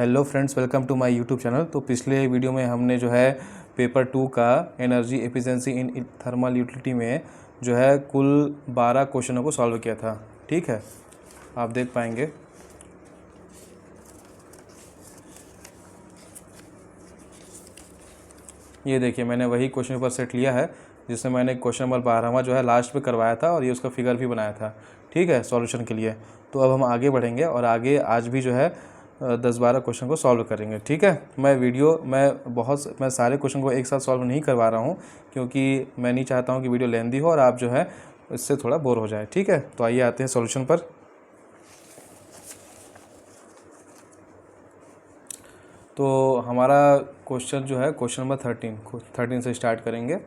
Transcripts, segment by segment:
Hello friends, welcome to my YouTube channel. तो पिछले video में हमने जो है पेपर 2 का energy efficiency in thermal utility में जो है कुल 12 क्वेश्चनों को सॉल्व किया था। ठीक है, आप देख पाएंगे। ये देखिए, मैंने वही क्वेश्चन पेपर सेट लिया है जिसमें मैंने क्वेश्चन नंबर 12वां जो है लास्ट में करवाया था और ये उसका फिगर भी बनाया था। ठीक है, सॉल्यूशन के लिए। तो अब हम आगे बढ़ेंगे और आगे आज भी जो है 10-12 क्वेश्चन को सॉल्व करेंगे। ठीक है, मैं सारे क्वेश्चन को एक साथ सॉल्व नहीं करवा रहा हूँ क्योंकि मैं नहीं चाहता हूँ कि वीडियो लेंदी हो और आप जो है इससे थोड़ा बोर हो जाए। ठीक है, तो आइए आते हैं सॉल्यूशन पर। तो हमारा क्वेश्चन जो है क्वेश्चन नंबर 13 से स्टार्ट करेंगे।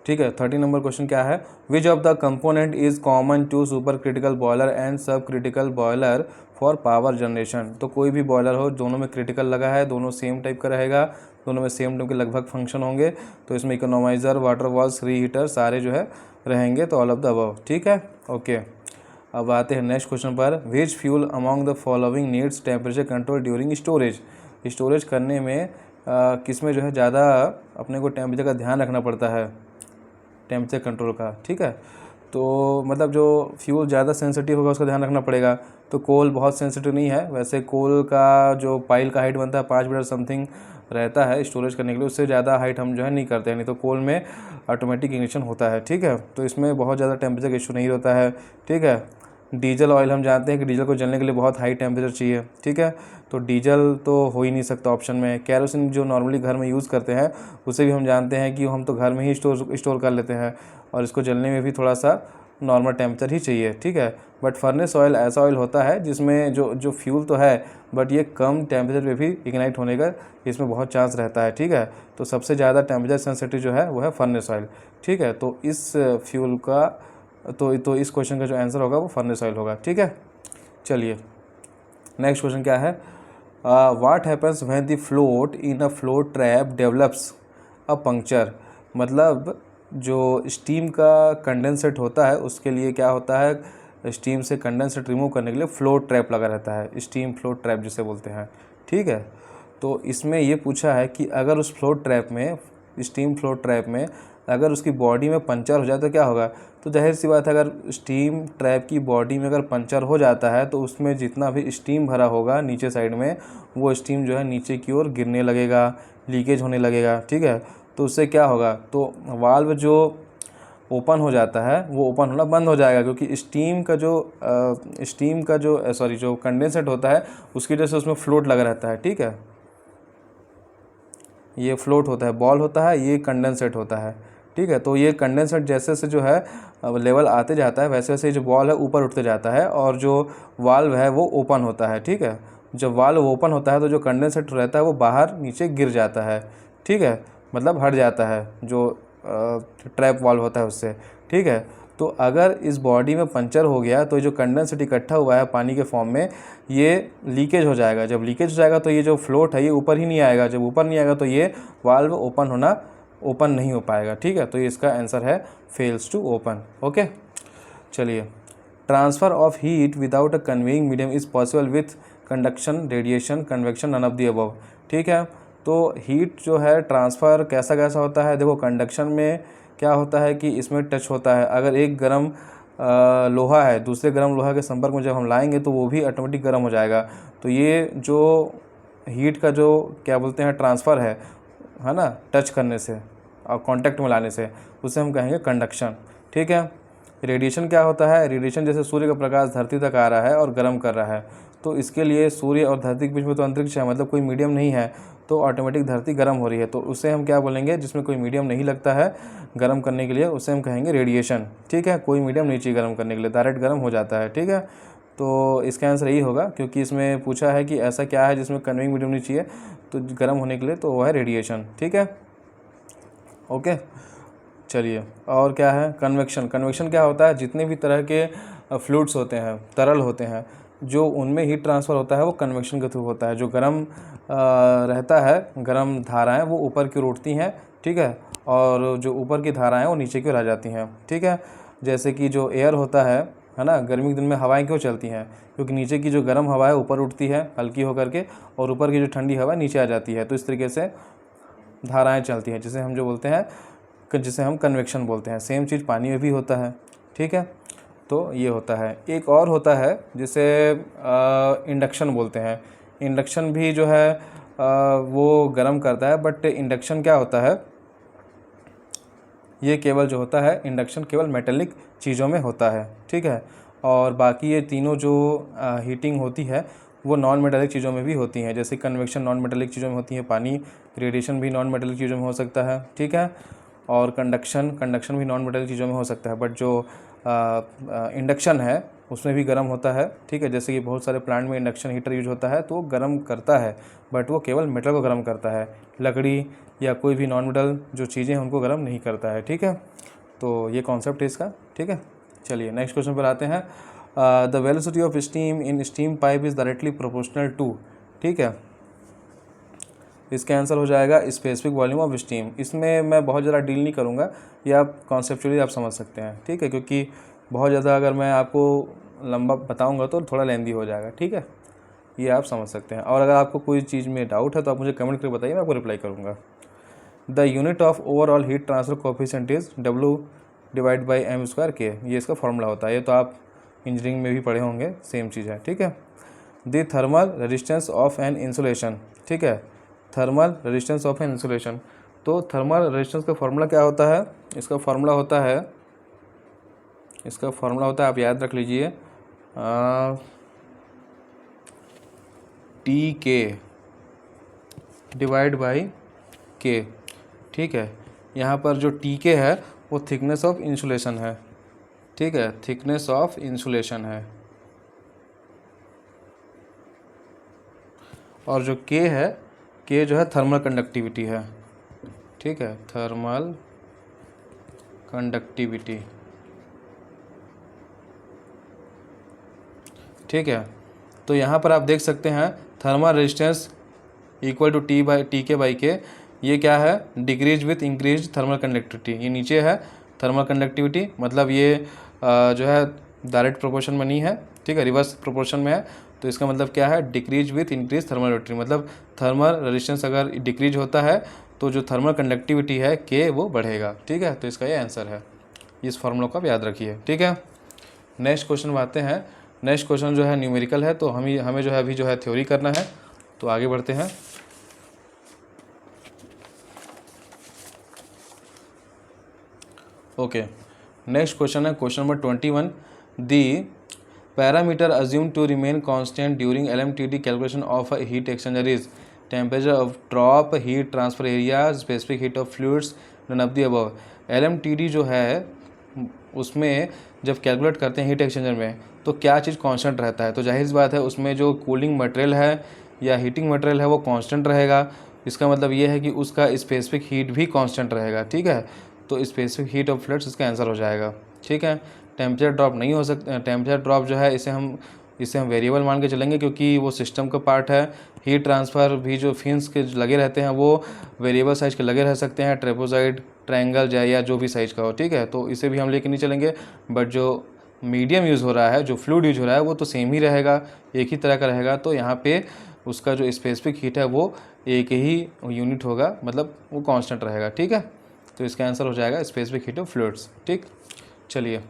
ठीक है, 13 नंबर क्वेश्चन क्या है? Which of the component is common to super critical boiler and sub critical boiler for power generation. तो कोई भी बॉयलर हो, दोनों में क्रिटिकल लगा है, दोनों सेम टाइप का रहेगा, दोनों में सेम टाइप के लगभग फंक्शन होंगे। तो इसमें इकोनोमाइज़र, वाटर वॉल्स, रीहीटर सारे जो है रहेंगे। तो ऑल ऑफ द अबव। ठीक है, ओके। अब आते हैं नेक्स्ट क्वेश्चन पर। Which fuel among the following needs temperature control during storage. Storage करने में किस में जो है ज़्यादा अपने को टेम्परेचर का ध्यान रखना पड़ता है, टेम्परेचर कंट्रोल का। ठीक है, तो मतलब जो फ्यूल ज़्यादा सेंसिटिव होगा उसका ध्यान रखना पड़ेगा। तो कोल बहुत सेंसिटिव नहीं है, वैसे कोल का जो पाइल का हाइट बनता है 5 मीटर समथिंग रहता है स्टोरेज करने के लिए, उससे ज़्यादा हाइट हम जो है नहीं करते हैं। नहीं तो कोल में ऑटोमेटिक इग्निशन होता है। ठीक है, तो इसमें बहुत ज़्यादा टेम्परेचर का इशू नहीं होता है। ठीक है, डीजल ऑयल हम जानते हैं कि डीजल को जलने के लिए बहुत हाई टेम्परेचर चाहिए। ठीक है, तो डीजल तो हो ही नहीं सकता ऑप्शन में। कैरोसिन जो नॉर्मली घर में यूज़ करते हैं उसे भी हम जानते हैं कि हम तो घर में ही स्टोर कर लेते हैं और इसको जलने में भी थोड़ा सा नॉर्मल टेम्परेचर ही चाहिए। ठीक है, बट फर्नेस ऑयल ऐसा ऑयल होता है जिसमें जो फ्यूल तो है बट ये कम टेम्परेचर पे भी इग्नाइट होने का इसमें बहुत चांस रहता है। ठीक है, तो सबसे ज़्यादा टेम्परेचर सेंसिटिव जो है वो है फर्नेस ऑयल। ठीक है, तो इस फ्यूल का तो इस क्वेश्चन का जो आंसर होगा वो फर्नेस ऑयल होगा। ठीक है, चलिए नेक्स्ट क्वेश्चन क्या है? What happens when the float in a float trap develops a puncture. मतलब जो स्टीम का कंडेंसेट होता है उसके लिए क्या होता है, स्टीम से कंडेंसेट रिमूव करने के लिए फ्लोट ट्रैप लगा रहता है, स्टीम फ्लोट ट्रैप जिसे बोलते हैं। ठीक है, तो इसमें ये पूछा है कि अगर उस फ्लोट ट्रैप में, स्टीम फ्लोट ट्रैप में अगर उसकी बॉडी में पंचर हो जाए तो क्या होगा। तो जाहिर सी बात है, अगर स्टीम ट्रैप की बॉडी में अगर पंचर हो जाता है तो उसमें जितना भी स्टीम भरा होगा नीचे साइड में, वो स्टीम जो है नीचे की ओर गिरने लगेगा, लीकेज होने लगेगा। ठीक है, तो उससे क्या होगा, तो वाल्व जो ओपन हो जाता है वो ओपन होना बंद हो जाएगा क्योंकि जो कंडेंसेट होता है उसकी वजह से उसमें फ्लोट लगा रहता है। ठीक है, ये फ्लोट होता है, बॉल होता है, ये कंडेंसेट होता है। ठीक है, तो ये कंडेंसेट जैसे से जो है लेवल आते जाता है वैसे वैसे जो बॉल है ऊपर उठते जाता है और जो वाल्व है वो ओपन होता है। ठीक है, जब वाल्व ओपन होता है तो जो कंडेंसेट रहता है वो बाहर नीचे गिर जाता है। ठीक है, मतलब हट जाता है जो ट्रैप वाल्व होता है उससे। ठीक है, तो अगर इस बॉडी में पंचर हो गया तो जो कंडेंसेट इकट्ठा हुआ है पानी के फॉर्म में ये लीकेज हो जाएगा। जब लीकेज हो जाएगा तो ये जो फ्लोट है ये ऊपर ही नहीं आएगा, जब ऊपर नहीं आएगा तो ये वाल्व ओपन नहीं हो पाएगा। ठीक है, तो ये इसका आंसर है फेल्स टू ओपन। ओके, चलिए। Transfer of heat without a conveying medium is possible with conduction, radiation, convection, none of the above. ठीक है, तो हीट जो है ट्रांसफ़र कैसा कैसा होता है। देखो, कंडक्शन में क्या होता है कि इसमें टच होता है। अगर एक गर्म लोहा है दूसरे गर्म लोहा के संपर्क में जब हम लाएंगे तो वो भी ऑटोमेटिक गर्म हो जाएगा। तो ये जो हीट का जो क्या बोलते हैं ट्रांसफ़र है ना, टच करने से और कांटेक्ट में लाने से, उसे हम कहेंगे कंडक्शन। ठीक है, रेडिएशन क्या होता है? रेडिएशन जैसे सूर्य का प्रकाश धरती तक आ रहा है और गर्म कर रहा है, तो इसके लिए सूर्य और धरती के बीच में तो अंतरिक्ष है, मतलब कोई मीडियम नहीं है, तो ऑटोमेटिक धरती गर्म हो रही है। तो उसे हम क्या बोलेंगे, जिसमें कोई मीडियम नहीं लगता है गर्म करने के लिए, उसे हम कहेंगे रेडिएशन। ठीक है, कोई मीडियम नहीं चाहिए गर्म करने के लिए, डायरेक्ट गर्म हो जाता है। ठीक है, तो इसका आंसर यही होगा क्योंकि इसमें पूछा है कि ऐसा क्या है जिसमें कन्वेइंग मीडियम नहीं चाहिए तो गर्म होने के लिए, तो वो है रेडिएशन। ठीक है, ओके, चलिए। और क्या है? कन्वेक्शन। कन्वेक्शन क्या होता है? जितने भी तरह के फ्लूइड्स होते हैं, तरल होते हैं, जो उनमें हीट ट्रांसफ़र होता है वो कन्वेक्शन के थ्रू होता है। जो गर्म रहता है, गर्म धाराएं वो ऊपर की ओर उठती हैं। ठीक है, और जो ऊपर की धाराएं वो नीचे की ओर आ जाती हैं। ठीक है, जैसे कि जो एयर होता है है ना। गर्मी के दिन में हवाएं क्यों चलती हैं, क्योंकि नीचे की जो गर्म हवा है ऊपर उठती है हल्की होकर के, और ऊपर की जो ठंडी हवा नीचे आ जाती है। तो इस तरीके से धाराएं चलती हैं, जिसे हम जो बोलते हैं, जिसे हम कन्वेक्शन बोलते हैं। सेम चीज़ पानी में भी होता है, ठीक है। तो ये होता है। एक और होता है जिसे इंडक्शन बोलते हैं। इंडक्शन भी जो है वो गर्म करता है, बट इंडक्शन क्या होता है, ये केवल जो होता है इंडक्शन केवल मेटेलिक चीज़ों में होता है, ठीक है। और बाकी ये तीनों जो हीटिंग होती है वो नॉन मेटेलिक चीज़ों में भी होती हैं। जैसे कन्वेक्शन नॉन मेटेलिक चीज़ों में होती है, पानी, रेडिएशन भी नॉन मेटेलिक चीज़ों में हो सकता है, ठीक है। और कंडक्शन भी नॉन मेटेलिक चीज़ों में हो सकता है, बट जो इंडक्शन है उसमें भी गर्म होता है, ठीक है। जैसे कि बहुत सारे प्लांट में इंडक्शन हीटर यूज होता है तो वो गर्म करता है, बट वो केवल मेटल को गर्म करता है, लकड़ी या कोई भी नॉन मेटल जो चीज़ें हैं उनको गर्म नहीं करता है, ठीक है। तो ये कॉन्सेप्ट है इसका, ठीक है। चलिए नेक्स्ट क्वेश्चन पर आते हैं। The velocity of steam in steam pipe is directly proportional to, ठीक है। इसका आंसर हो जाएगा स्पेसिफिक वॉल्यूम ऑफ स्टीम। इसमें मैं बहुत ज़्यादा डील नहीं करूँगा, या आप कॉन्सेप्चुअली आप समझ सकते हैं, ठीक है, क्योंकि बहुत ज़्यादा अगर मैं आपको लंबा बताऊँगा तो थोड़ा लेंदी हो जाएगा, ठीक है। ये आप समझ सकते हैं। और अगर आपको कोई चीज़ में डाउट है तो आप मुझे कमेंट करके बताइए, मैं आपको रिप्लाई करूँगा। The unit of overall heat transfer coefficient is W/m²K। ये इसका फॉर्मूला होता है। ये तो आप इंजीनियरिंग में भी पढ़े होंगे, सेम चीज़ है, ठीक है। The thermal resistance of an insulation, ठीक है, thermal resistance of an insulation. तो थर्मल रेजिस्टेंस का फॉर्मूला क्या होता है, इसका फॉर्मूला होता है, आप याद रख लीजिए, TK/K, ठीक है। यहाँ पर जो TK है वो थिकनेस ऑफ इंसुलेशन है, ठीक है, थिकनेस ऑफ इंसुलेशन है। और जो K है, K जो है थर्मल कंडक्टिविटी है, ठीक है, थर्मल कंडक्टिविटी, ठीक है। तो यहाँ पर आप देख सकते हैं thermal resistance equal to TK/K। ये क्या है, decrease with increase thermal conductivity. ये नीचे है थर्मल कंडक्टिविटी, मतलब ये जो है डायरेक्ट प्रोपोर्शन में नहीं है, ठीक है, रिवर्स प्रोपोर्शन में है। तो इसका मतलब क्या है, decrease with increase thermal conductivity, मतलब थर्मल रेजिस्टेंस अगर डिक्रीज होता है तो जो थर्मल कंडक्टिविटी है K वो बढ़ेगा, ठीक है। तो इसका ये आंसर है। इस फॉर्मूला को आप याद रखिए, ठीक है। नेक्स्ट क्वेश्चन में आते हैं। नेक्स्ट क्वेश्चन जो है न्यूमेरिकल है, तो हमें जो है अभी जो है थ्योरी करना है। तो आगे बढ़ते हैं। ओके, नेक्स्ट क्वेश्चन है question number 21। The parameter assume to remain constant during LMTD calculation of a heat exchanger is temperature of drop, heat transfer area, specific heat of fluids, none of the above. LMTD जो है उसमें जब calculate करते हैं heat exchanger में तो क्या चीज़ constant रहता है, तो जाहिर सी बात है उसमें जो कूलिंग मटेरियल है या हीटिंग मटेरियल है वो कांस्टेंट रहेगा। इसका मतलब ये है कि उसका स्पेसिफिक हीट भी कांस्टेंट रहेगा, ठीक है। तो स्पेसिफिक हीट ऑफ फ्लूइड्स इसका आंसर हो जाएगा, ठीक है। टेम्परेचर ड्रॉप नहीं हो सकता, टेम्परेचर ड्रॉप जो है इसे हम वेरिएबल मान के चलेंगे, क्योंकि वो सिस्टम का पार्ट है। हीट ट्रांसफ़र भी जो फिन्स के लगे रहते हैं वो वेरिएबल साइज़ के लगे रह सकते हैं, ट्रेपोज़ाइड, ट्रायंगल जाए या जो भी साइज़ का हो, ठीक है। तो इसे भी हम लेके नहीं चलेंगे, बट जो मीडियम यूज़ हो रहा है, जो फ्लूइड यूज हो रहा है वो तो सेम ही रहेगा, एक ही तरह का रहेगा। तो यहाँ पे उसका जो स्पेसिफिक हीट है वो एक ही यूनिट होगा, मतलब वो कांस्टेंट रहेगा, ठीक है। तो इसका आंसर हो जाएगा स्पेसिफिक हीट ऑफ फ्लूइड्स, ठीक। चलिए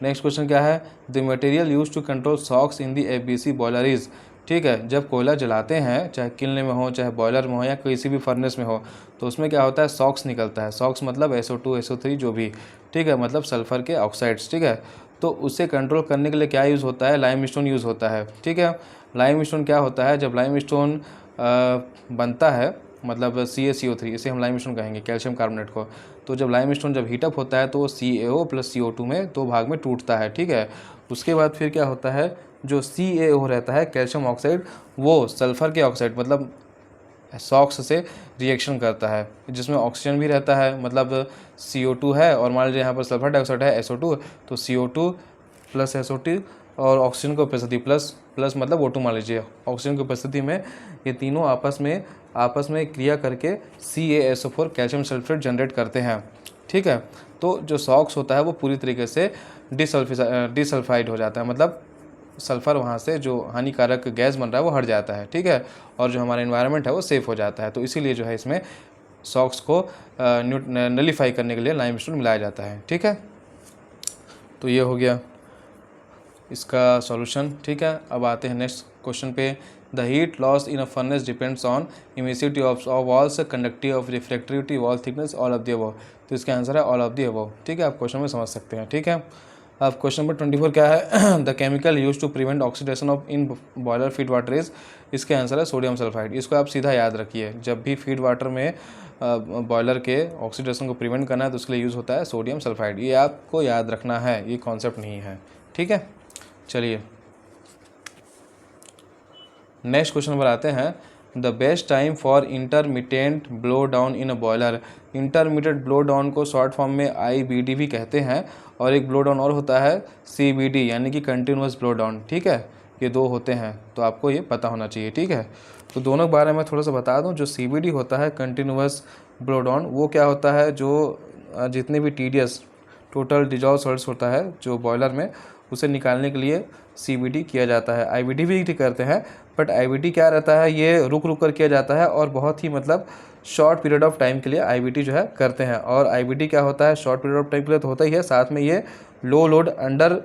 नेक्स्ट क्वेश्चन क्या है। The material use to control sox in the FBC boiler is, ठीक है। जब कोयला जलाते हैं, चाहे किल्न में हो, चाहे बॉयलर में हो, या किसी भी फर्नेस में हो, तो उसमें क्या होता है, सॉक्स निकलता है। सॉक्स मतलब SO2 SO3 जो भी, ठीक है, मतलब सल्फर के ऑक्साइड्स, ठीक है। तो उसे कंट्रोल करने के लिए क्या यूज़ होता है, लाइमस्टोन यूज़ होता है, ठीक है। लाइमस्टोन क्या होता है, जब लाइमस्टोन बनता है, मतलब CaCO3, इसे हम लाइमस्टोन कहेंगे, कैल्शियम कार्बोनेट को। तो जब लाइमस्टोन जब हीटअप होता है तो CaO + CO2 में दो भाग में टूटता है, ठीक है। उसके बाद फिर क्या होता है, जो CaO रहता है, कैल्शियम ऑक्साइड, वो सल्फ़र के ऑक्साइड मतलब सॉक्स से रिएक्शन करता है, जिसमें ऑक्सीजन भी रहता है, मतलब CO2 है, और मान लीजिए यहाँ पर सल्फर डाइऑक्साइड है SO2, तो CO2 + SO2 और ऑक्सीजन की उपस्थिति प्लस मतलब O2 मान लीजिए, ऑक्सीजन की उपस्थिति में ये तीनों आपस में क्रिया करके CaSO4 कैल्शियम सल्फेट जनरेट करते हैं, ठीक है। तो जो सॉक्स होता है वो पूरी तरीके से डिसल्फाइड हो जाता है, मतलब सल्फ़र वहाँ से जो हानिकारक गैस बन रहा है वो हट जाता है, ठीक है, और जो हमारा इन्वायरमेंट है वो सेफ़ हो जाता है। तो इसीलिए जो है इसमें सॉक्स को नलीफाई करने के लिए लाइमस्टोन मिलाया जाता है, ठीक है। तो ये हो गया इसका सॉल्यूशन, ठीक है। अब आते हैं नेक्स्ट क्वेश्चन पे। The heat loss in a furnace depends on emissivity of walls, conductivity of reflectivity, wall thickness, all of the above. तो इसका आंसर है ऑल ऑफ द अबव, ठीक है। आप क्वेश्चन में समझ सकते हैं, ठीक है। अब क्वेश्चन नंबर 24 क्या है? The chemical use to prevent oxidation of in boiler feed water is. इसके आंसर है सोडियम सल्फाइड। इसको आप सीधा याद रखिए, जब भी फीड वाटर में बॉयलर के ऑक्सीडेशन को प्रिवेंट करना है तो उसके लिए यूज़ होता है सोडियम सल्फाइड। ये आपको याद रखना है, ये कॉन्सेप्ट नहीं है, ठीक है। चलिए नेक्स्ट क्वेश्चन पर आते हैं। The best time for intermittent blow down in a boiler. Intermediate blow down को शॉर्ट फॉर्म में IBD भी कहते हैं, और एक ब्लो डाउन और होता है CBD यानी कि कंटिन्यूस ब्लो डाउन, ठीक है। ये दो होते हैं, तो आपको ये पता होना चाहिए, ठीक है। तो दोनों के बारे में थोड़ा सा बता दूं। जो CBD होता है कंटिन्यूस ब्लो डाउन, वो क्या होता है, जो जितने भी TDS टोटल डिजॉल्व सॉल्ट्स होता है जो बॉयलर में, उसे निकालने के लिए CBD किया जाता है। IBD भी करते हैं, बट IBD क्या रहता है, ये रुक रुक कर किया जाता है और बहुत ही मतलब शॉर्ट पीरियड ऑफ टाइम के लिए IBD जो है करते हैं। और IBD क्या होता है, शॉर्ट पीरियड ऑफ टाइम के लिए तो होता ही है, साथ में ये लो लोड अंडर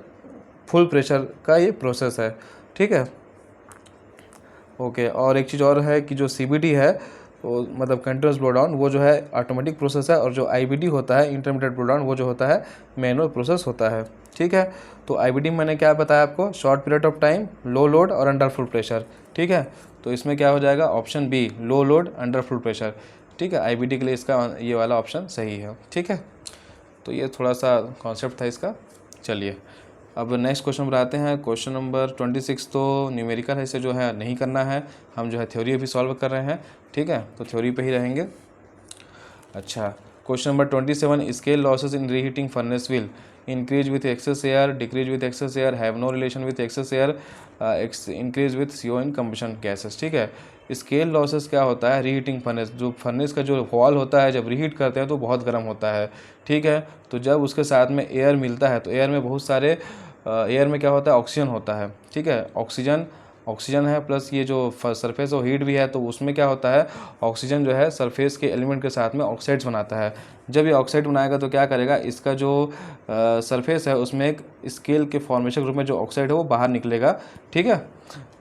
फुल प्रेशर का ये प्रोसेस है, ठीक है। ओके, और एक चीज़ और है कि जो CBD है वो मतलब कंटिन्यूस ब्लो डाउन, वो जो है ऑटोमेटिक प्रोसेस है, और जो IBD होता है इंटरमीडिएट ब्लो डाउन, वो जो होता है मैनुअल प्रोसेस होता है, ठीक है। तो IBD मैंने क्या बताया आपको, short period of time, low load और अंडर फुल प्रेशर, ठीक है। तो इसमें क्या हो जाएगा, ऑप्शन बी, लो लोड अंडर फुल प्रेशर, ठीक है। IBD के लिए इसका ये वाला ऑप्शन सही है, ठीक है। तो ये थोड़ा सा कॉन्सेप्ट था इसका। चलिए अब नेक्स्ट क्वेश्चन पर आते हैं। क्वेश्चन नंबर 26 तो न्यूमेरिकल है, इसे जो है नहीं करना है, हम जो है थ्योरी अभी सॉल्व कर रहे हैं, ठीक है। तो थ्योरी पे ही रहेंगे। अच्छा, question number 27, scale losses in reheating furnace will increase with excess air, decrease with excess air, have no relation with excess air, increase with CO in combustion gases, ठीक है। स्केल लॉसेस क्या होता है, reheating furnace, जो furnace का जो wall होता है जब रीहीट करते हैं तो बहुत गर्म होता है, ठीक है। तो जब उसके साथ में एयर मिलता है तो एयर में बहुत सारे एयर में क्या होता है, ऑक्सीजन होता है, ठीक है। ऑक्सीजन है, प्लस ये जो सरफेस वो हीट भी है, तो उसमें क्या होता है, ऑक्सीजन जो है सरफेस के एलिमेंट के साथ में ऑक्साइड्स बनाता है। जब ये ऑक्साइड बनाएगा तो क्या करेगा, इसका जो सरफेस है उसमें एक स्केल के फॉर्मेशन के रूप में जो ऑक्साइड है वो बाहर निकलेगा, ठीक है।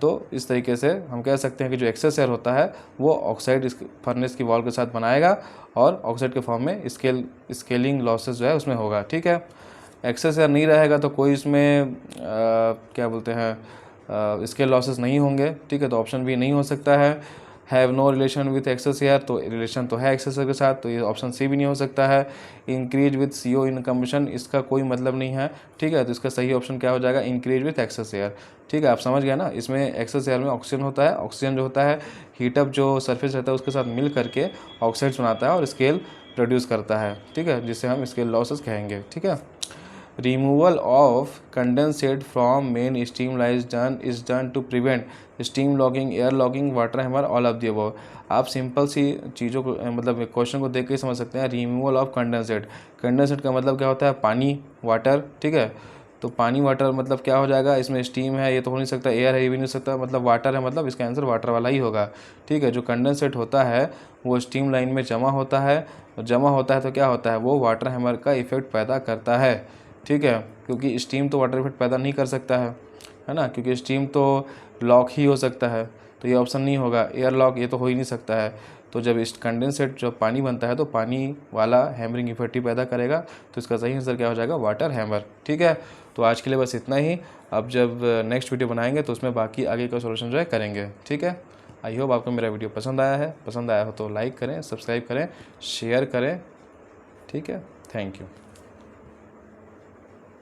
तो इस तरीके से हम कह सकते हैं कि जो एक्सेस एयर होता है वो ऑक्साइड इस फर्नेस की वॉल के साथ बनाएगा, और ऑक्साइड के फॉर्म में स्केलिंग लॉसेस जो है उसमें होगा, ठीक है। एक्सेस एयर नहीं रहेगा तो कोई इसमें क्या बोलते हैं, स्केल लॉसेस नहीं होंगे, ठीक है। तो ऑप्शन बी नहीं हो सकता है। Have no relation with excess air, तो रिलेशन तो है एक्सेस एयर के साथ, तो ये ऑप्शन सी भी नहीं हो सकता है। Increase with CO in combustion, इसका कोई मतलब नहीं है, ठीक है। तो इसका सही ऑप्शन क्या हो जाएगा, इंक्रीज विथ एक्सेस एयर, ठीक है। आप समझ गए ना, इसमें एक्सेस एयर में ऑक्सीजन होता है, ऑक्सीजन जो होता है हीटअप जो सरफेस रहता है उसके साथ मिल करके ऑक्साइड्स बनाता है और स्केल प्रोड्यूस करता है, ठीक है, जिसे हम स्केल लॉसेस कहेंगे, ठीक है। Removal of condensate from main steam line is done to prevent steam logging, air logging, water hammer, all of the above. आप सिंपल सी चीज़ों को मतलब क्वेश्चन को देख के समझ सकते हैं। रिमूवल ऑफ कंडेंसेट, कंडेंसेट का मतलब क्या होता है, पानी, वाटर, ठीक है। तो पानी वाटर मतलब क्या हो जाएगा, इसमें स्टीम है ये तो हो नहीं सकता, एयर है ये भी नहीं सकता, मतलब वाटर है, मतलब इसका आंसर वाटर वाला ही होगा, ठीक है। जो कंडेंसेट होता है वो स्टीम लाइन में जमा होता है, जमा होता है तो क्या होता है, वो वाटर हैमर का इफेक्ट पैदा करता है, ठीक है। क्योंकि स्टीम तो वाटर इफेक्ट पैदा नहीं कर सकता है ना, क्योंकि स्टीम तो लॉक ही हो सकता है, तो ये ऑप्शन नहीं होगा। एयर लॉक ये तो हो ही नहीं सकता है। तो जब इस कंडेंसेट जब पानी बनता है तो पानी वाला हैमरिंग इफेक्ट ही पैदा करेगा, तो इसका सही आंसर क्या हो जाएगा, वाटर हैमर, ठीक है। तो आज के लिए बस इतना ही। अब जब नेक्स्ट वीडियो बनाएंगे तो उसमें बाकी आगे का सोल्यूशन जो है करेंगे, ठीक है। आई होप आपको मेरा वीडियो पसंद आया हो तो लाइक करें, सब्सक्राइब करें, शेयर करें, ठीक है। Thank you.